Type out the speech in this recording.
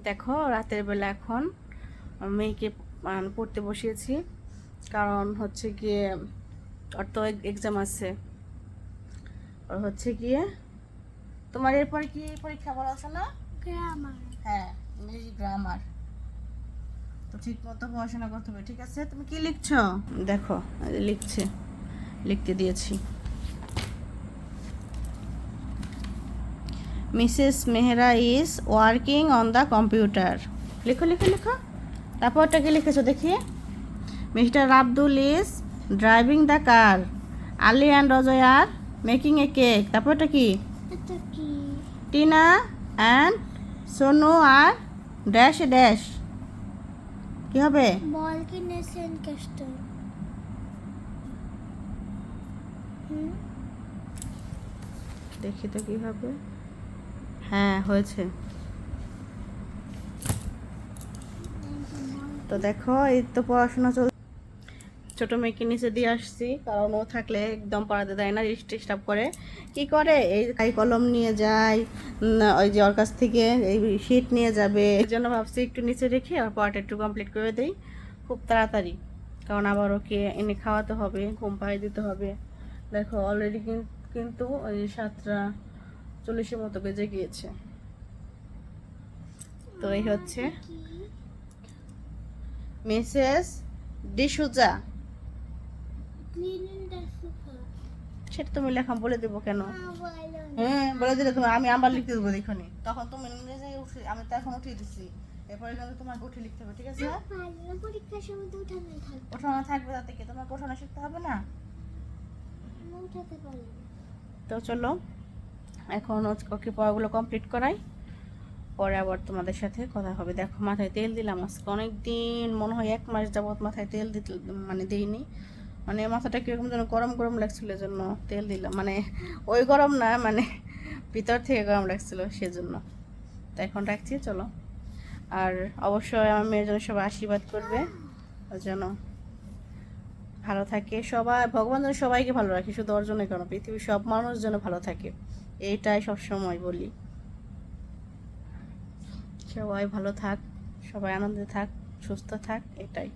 দেখো রাতের বেলা এখন মেয়েকে পড়তে বসিয়েছি, কারণ হচ্ছে গিয়ে ওর তো এক্সাম আছে। ওর হচ্ছে গিয়ে তোমার এরপর কি পরীক্ষা পড়াশোনা? গ্রামার। হ্যাঁ, ইংরেজি গ্রামার। তো ঠিক মতো পড়াশোনা করতে হবে, ঠিক আছে? তুমি কি লিখছো? দেখো লিখছে, লিখতে দিয়েছি। Mrs Mehra is working on the computer. লিখো লিখো লিখো। তারপরটা কি লিখেছো দেখি? Mr Abdul is driving the car. Ali and Rajoy are making a cake. তারপরটা কি? এটা কি? Tina and Sonu are dash a dash. কি হবে? বল কিনেছেন ক্যাস্টর। দেখি তো কি হবে। হ্যাঁ, হয়েছে। তো দেখো এই তো পড়াশোনা চল। ছোট মেয়েকে নিচে দিয়ে আসছি, কারণ ও থাকলে একদম পড়াতে দেয় না, ডিস্টার্ব করে। কি করে, এই কাই কলম নিয়ে যায়, ওই যে ওর কাছ থেকে এই শিট নিয়ে যাবে। এই জন্য ভাবছি একটু নিচে রেখে আর পড়াটা একটু কমপ্লিট করে দেই খুব তাড়াতাড়ি, কারণ আবার ওকে এনে খাওয়াতে হবে, ঘুম পাড়িয়ে দিতে হবে। দেখো অলরেডি কিন্তু ওই 7:40 মতো বেজে গিয়েছে। তো এই হচ্ছে Mrs D'Souza. Cleaning the sofa. সেটা তুমি লেখা বলে দেবো কেন? বলো। হ্যাঁ, বলে দিলে তুমি, আমি আবার লিখতে দেবো দেখনি, তখন তুমি নিজে উঠে, আমি তো এখন উঠিয়ে দিচ্ছি, এরপরে কিন্তু তোমাকে উঠে লিখতে হবে, ঠিক আছে? ভালো পরীক্ষার সময় তো উঠানো থাকবে। ওঠানো থাকবে, তাতে কি তোমাকে ওঠানো শিখতে হবে না? আমি উঠাতে পারি না। তো চলো এখন ওকে পড়াগুলো কমপ্লিট করাই, পরে আবার তোমাদের সাথে কথা হবে। দেখো মাথায় তেল দিলাম আজকে, অনেক দিন, মনে হয় 1 মাস যাবত মাথায় তেল দিতে মানে দিইনি। মানে মাথাটা কীরকম যেন গরম গরম লাগছিল, এজন্য তেল দিলাম। মানে ওই গরম না, মানে ভিতর থেকে গরম লাগছিল, সেজন্য। তো এখন রাখছি, চলো। আর অবশ্যই আমার মেয়ের জন্য সবাই আশীর্বাদ করবে, ওর যেন ভালো থাকে সবাই। ভগবান যেন সবাইকে ভালো রাখে, শুধু ওর জন্য কেন, পৃথিবীর সব মানুষ যেন ভালো থাকে, এইটাই সবসময় বলি। সবাই ভালো থাক, সবাই আনন্দে থাক, সুস্থ থাক, এটাই।